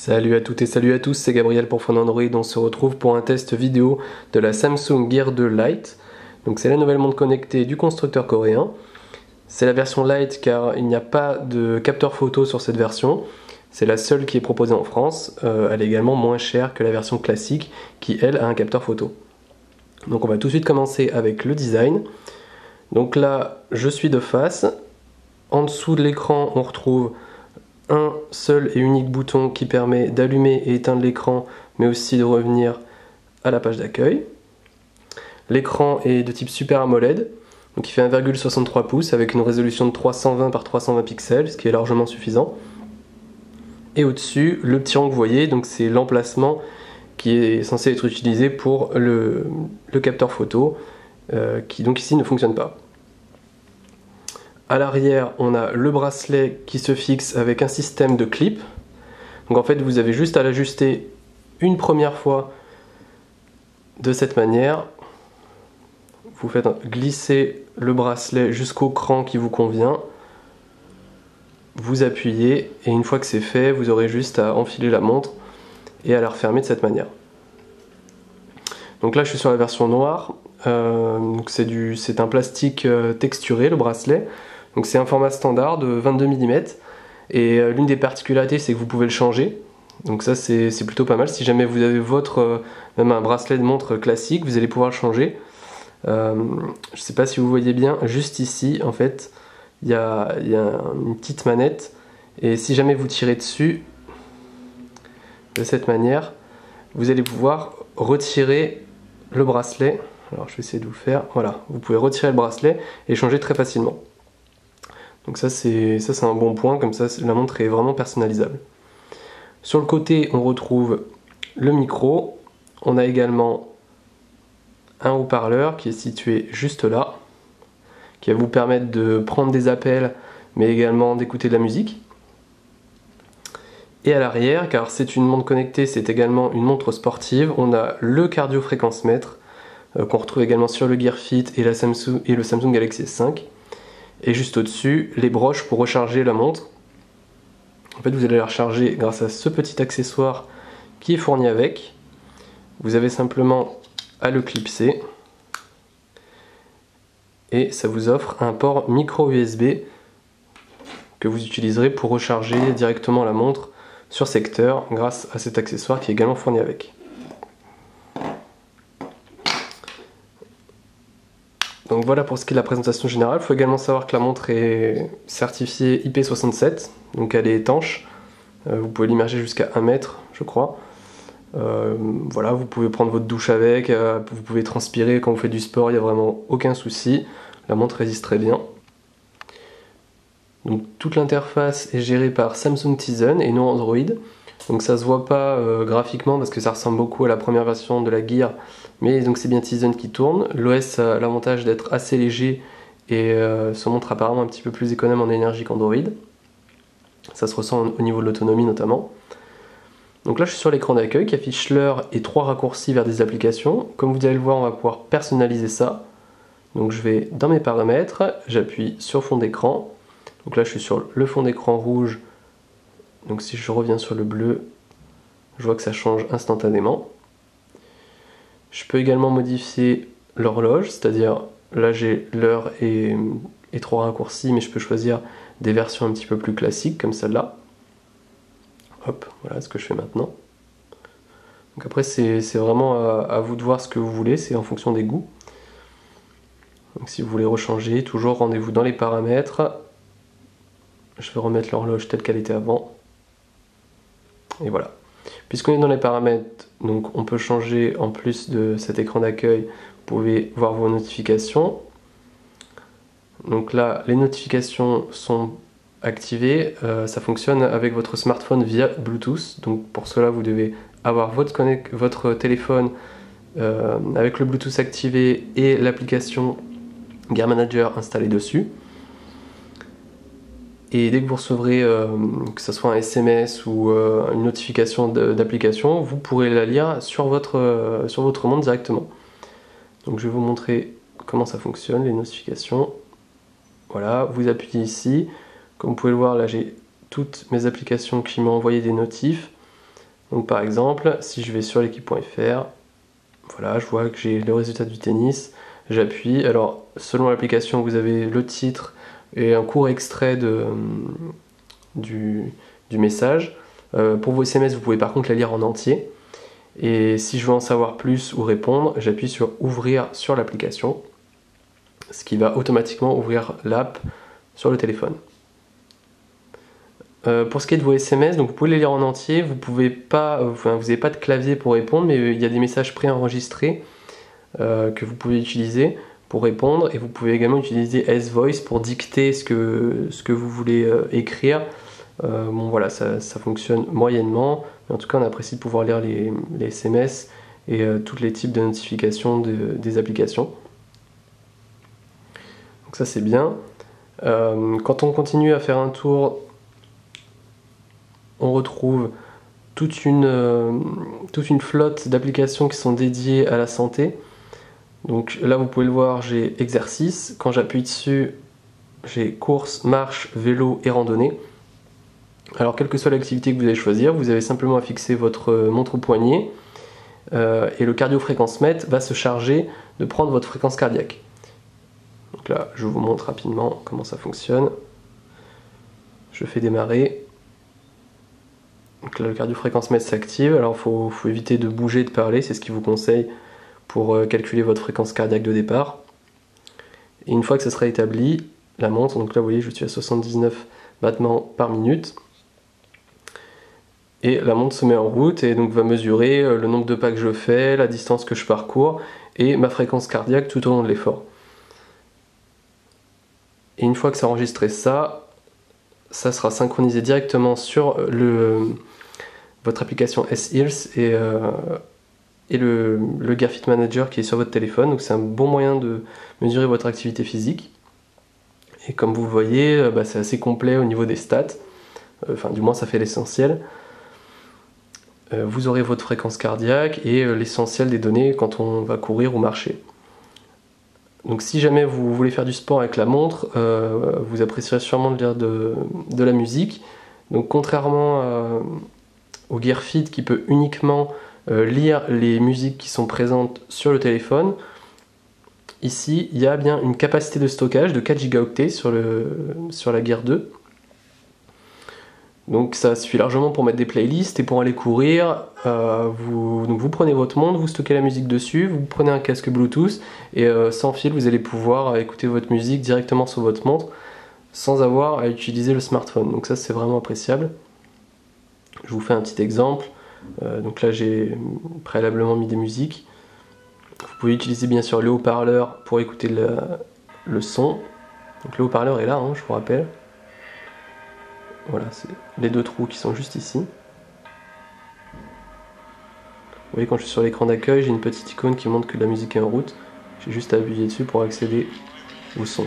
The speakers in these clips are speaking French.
Salut à toutes et salut à tous, c'est Gabriel pour Phone Android. On se retrouve pour un test vidéo de la Samsung Gear 2 Lite. Donc c'est la nouvelle montre connectée du constructeur coréen. C'est la version Lite car il n'y a pas de capteur photo sur cette version. C'est la seule qui est proposée en France. Elle est également moins chère que la version classique qui elle a un capteur photo. Donc on va tout de suite commencer avec le design. Donc là je suis de face. En dessous de l'écran on retrouve un seul et unique bouton qui permet d'allumer et éteindre l'écran, mais aussi de revenir à la page d'accueil. L'écran est de type Super AMOLED, donc il fait 1,63 pouces avec une résolution de 320 par 320 pixels, ce qui est largement suffisant. Et au-dessus, le petit rond que vous voyez, donc c'est l'emplacement qui est censé être utilisé pour le capteur photo, qui donc ici ne fonctionne pas. À l'arrière, on a le bracelet qui se fixe avec un système de clip. Donc en fait, vous avez juste à l'ajuster une première fois de cette manière. Vous faites glisser le bracelet jusqu'au cran qui vous convient. Vous appuyez et une fois que c'est fait, vous aurez juste à enfiler la montre et à la refermer de cette manière. Donc là, je suis sur la version noire. C'est un plastique texturé, le bracelet. Donc c'est un format standard de 22 mm et l'une des particularités c'est que vous pouvez le changer. Donc ça c'est plutôt pas mal. Si jamais vous avez même un bracelet de montre classique, vous allez pouvoir le changer. Je sais pas si vous voyez bien, juste ici en fait il y a une petite manette et si jamais vous tirez dessus de cette manière, vous allez pouvoir retirer le bracelet. Alors je vais essayer de vous faire, voilà, vous pouvez retirer le bracelet et changer très facilement. Donc ça c'est un bon point, comme ça la montre est vraiment personnalisable. Sur le côté on retrouve le micro, on a également un haut-parleur qui est situé juste là, qui va vous permettre de prendre des appels mais également d'écouter de la musique. Et à l'arrière, car c'est une montre connectée, c'est également une montre sportive, on a le cardio-fréquence-mètre qu'on retrouve également sur le Gear Fit et le Samsung Galaxy S5. Et juste au-dessus, les broches pour recharger la montre. En fait, vous allez la recharger grâce à ce petit accessoire qui est fourni avec. Vous avez simplement à le clipser. Et ça vous offre un port micro USB que vous utiliserez pour recharger directement la montre sur secteur grâce à cet accessoire qui est également fourni avec. Donc voilà pour ce qui est de la présentation générale. Il faut également savoir que la montre est certifiée IP67, donc elle est étanche. Vous pouvez l'immerger jusqu'à 1 mètre, je crois. Voilà, vous pouvez prendre votre douche avec, vous pouvez transpirer quand vous faites du sport, il n'y a vraiment aucun souci. La montre résiste très bien. Donc toute l'interface est gérée par Samsung Tizen et non Android. Donc ça se voit pas graphiquement parce que ça ressemble beaucoup à la première version de la Gear, mais donc c'est bien Tizen qui tourne. L'OS a l'avantage d'être assez léger et se montre apparemment un petit peu plus économe en énergie qu'Android. Ça se ressent au niveau de l'autonomie notamment. Donc là je suis sur l'écran d'accueil qui affiche l'heure et 3 raccourcis vers des applications. Comme vous allez le voir, on va pouvoir personnaliser ça. Donc je vais dans mes paramètres, j'appuie sur fond d'écran. Donc là je suis sur le fond d'écran rouge. Donc si je reviens sur le bleu, je vois que ça change instantanément. Je peux également modifier l'horloge, c'est-à-dire là j'ai l'heure et 3 raccourcis, mais je peux choisir des versions un petit peu plus classiques comme celle-là. Hop, voilà ce que je fais maintenant. Donc après c'est vraiment à vous de voir ce que vous voulez, c'est en fonction des goûts. Donc si vous voulez rechanger, toujours rendez-vous dans les paramètres. Je vais remettre l'horloge telle qu'elle était avant. Et voilà. Puisqu'on est dans les paramètres, donc on peut changer en plus de cet écran d'accueil, vous pouvez voir vos notifications. Donc là, les notifications sont activées, ça fonctionne avec votre smartphone via Bluetooth. Donc pour cela, vous devez avoir votre téléphone avec le Bluetooth activé et l'application Gear Manager installée dessus. Et dès que vous recevrez, que ce soit un SMS ou une notification d'application, vous pourrez la lire sur votre montre directement. Donc je vais vous montrer comment ça fonctionne, les notifications. Voilà, vous appuyez ici. Comme vous pouvez le voir, là j'ai toutes mes applications qui m'ont envoyé des notifs. Donc par exemple, si je vais sur l'équipe.fr, voilà, je vois que j'ai le résultat du tennis, j'appuie, alors selon l'application vous avez le titre et un court extrait du message. Pour vos SMS, vous pouvez par contre la lire en entier. Et si je veux en savoir plus ou répondre, j'appuie sur ouvrir sur l'application, ce qui va automatiquement ouvrir l'app sur le téléphone. Pour ce qui est de vos SMS, donc vous pouvez les lire en entier, vous n'avez pas de clavier pour répondre, mais il y a des messages préenregistrés que vous pouvez utiliser pour répondre, et vous pouvez également utiliser S-Voice pour dicter ce que vous voulez écrire. Bon voilà, ça fonctionne moyennement, mais en tout cas on apprécie de pouvoir lire les SMS et tous les types de notifications des applications. Donc ça c'est bien. Quand on continue à faire un tour, on retrouve toute une flotte d'applications qui sont dédiées à la santé. Donc là vous pouvez le voir, j'ai exercice, quand j'appuie dessus, j'ai course, marche, vélo et randonnée. Alors quelle que soit l'activité que vous allez choisir, vous avez simplement à fixer votre montre au poignet et le cardio-fréquence-mètre va se charger de prendre votre fréquence cardiaque. Donc là je vous montre rapidement comment ça fonctionne. Je fais démarrer. Donc là, le cardio-fréquence-mètre s'active. Alors il faut éviter de bouger et de parler, c'est ce qu'il vous conseille pour calculer votre fréquence cardiaque de départ. Et une fois que ça sera établi, la montre, donc là vous voyez je suis à 79 battements par minute. Et la montre se met en route et donc va mesurer le nombre de pas que je fais, la distance que je parcours et ma fréquence cardiaque tout au long de l'effort. Et une fois que ça a enregistré ça, ça sera synchronisé directement sur votre application S-Heals et le GearFit Manager qui est sur votre téléphone. Donc c'est un bon moyen de mesurer votre activité physique. Et comme vous le voyez, c'est assez complet au niveau des stats. Enfin, du moins ça fait l'essentiel. Vous aurez votre fréquence cardiaque et l'essentiel des données quand on va courir ou marcher. Donc si jamais vous voulez faire du sport avec la montre, vous apprécierez sûrement de lire de la musique. Donc contrairement au GearFit qui peut uniquement lire les musiques qui sont présentes sur le téléphone, ici il y a bien une capacité de stockage de 4 Go sur la Gear 2. Donc ça suffit largement pour mettre des playlists et pour aller courir. Vous prenez votre montre, vous stockez la musique dessus, vous prenez un casque Bluetooth et sans fil vous allez pouvoir écouter votre musique directement sur votre montre sans avoir à utiliser le smartphone. Donc ça c'est vraiment appréciable. Je vous fais un petit exemple. Donc là j'ai préalablement mis des musiques. Vous pouvez utiliser bien sûr le haut-parleur pour écouter le son. Donc le haut-parleur est là, je vous rappelle. Voilà, c'est les deux trous qui sont juste ici. Vous voyez, quand je suis sur l'écran d'accueil, j'ai une petite icône qui montre que la musique est en route. J'ai juste à appuyer dessus pour accéder au son.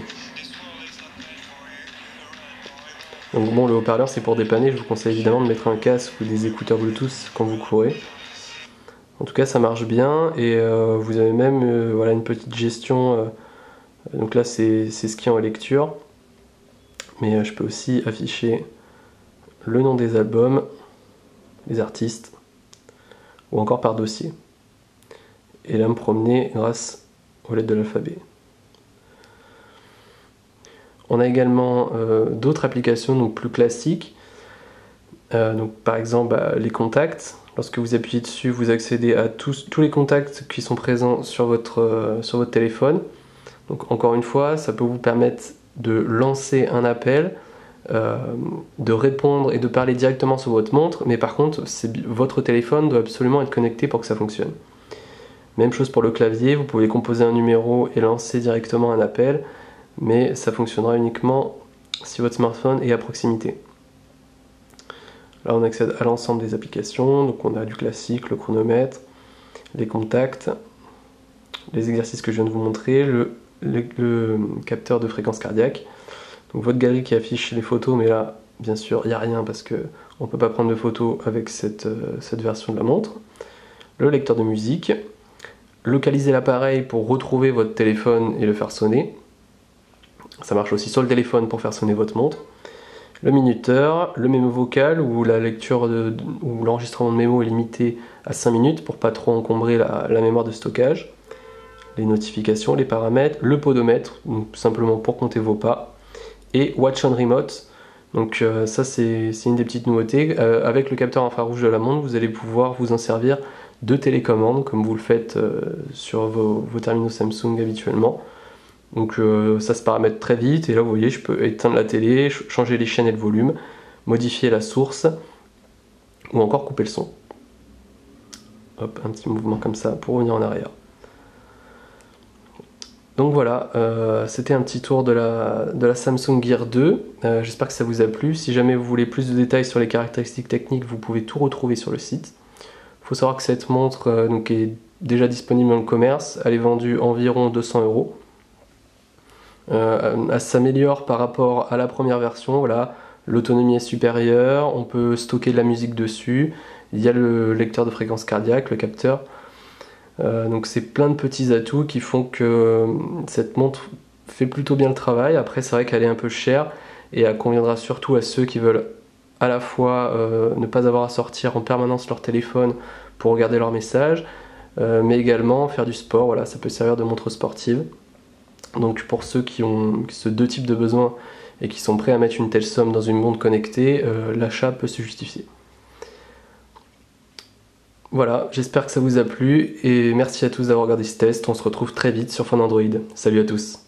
Donc bon, le haut-parleur c'est pour dépanner, je vous conseille évidemment de mettre un casque ou des écouteurs Bluetooth quand vous courez. En tout cas ça marche bien et vous avez même une petite gestion. Donc là c'est ce qui est en lecture. Mais je peux aussi afficher le nom des albums, les artistes, ou encore par dossier. Et là me promener grâce aux lettres de l'alphabet. On a également d'autres applications donc plus classiques. Donc par exemple les contacts. Lorsque vous appuyez dessus, vous accédez à tous les contacts qui sont présents sur votre téléphone. Donc encore une fois, ça peut vous permettre de lancer un appel, de répondre et de parler directement sur votre montre, mais par contre votre téléphone doit absolument être connecté pour que ça fonctionne. Même chose pour le clavier, vous pouvez composer un numéro et lancer directement un appel, mais ça fonctionnera uniquement si votre smartphone est à proximité. Là on accède à l'ensemble des applications, donc on a du classique, le chronomètre, les contacts, les exercices que je viens de vous montrer, le capteur de fréquence cardiaque. Donc votre galerie qui affiche les photos, mais là bien sûr il n'y a rien parce qu'on ne peut pas prendre de photos avec cette version de la montre. Le lecteur de musique, localiser l'appareil pour retrouver votre téléphone et le faire sonner. Ça marche aussi sur le téléphone pour faire sonner votre montre. le minuteur, le mémo vocal où la lecture ou l'enregistrement de mémo est limité à 5 minutes pour pas trop encombrer la mémoire de stockage, les notifications, les paramètres, le podomètre, donc simplement pour compter vos pas, et Watch on Remote. Donc ça c'est une des petites nouveautés. Avec le capteur infrarouge de la montre, vous allez pouvoir vous en servir de télécommande comme vous le faites sur vos terminaux Samsung habituellement. Donc ça se paramètre très vite et là vous voyez je peux éteindre la télé, changer les chaînes et le volume, modifier la source ou encore couper le son. Hop, un petit mouvement comme ça pour revenir en arrière. Donc voilà, c'était un petit tour de la Samsung Gear 2. J'espère que ça vous a plu. Si jamais vous voulez plus de détails sur les caractéristiques techniques, vous pouvez tout retrouver sur le site. Il faut savoir que cette montre donc est déjà disponible dans le commerce. Elle est vendue environ 200 €. Elle s'améliore par rapport à la première version. Voilà. L'autonomie est supérieure, on peut stocker de la musique dessus. Il y a le lecteur de fréquence cardiaque, le capteur. Donc c'est plein de petits atouts qui font que cette montre fait plutôt bien le travail. Après c'est vrai qu'elle est un peu chère et elle conviendra surtout à ceux qui veulent à la fois ne pas avoir à sortir en permanence leur téléphone pour regarder leurs messages, mais également faire du sport. Voilà, ça peut servir de montre sportive. Donc pour ceux qui ont ce deux types de besoins et qui sont prêts à mettre une telle somme dans une montre connectée, l'achat peut se justifier. Voilà, j'espère que ça vous a plu et merci à tous d'avoir regardé ce test. On se retrouve très vite sur Phone Android. Salut à tous.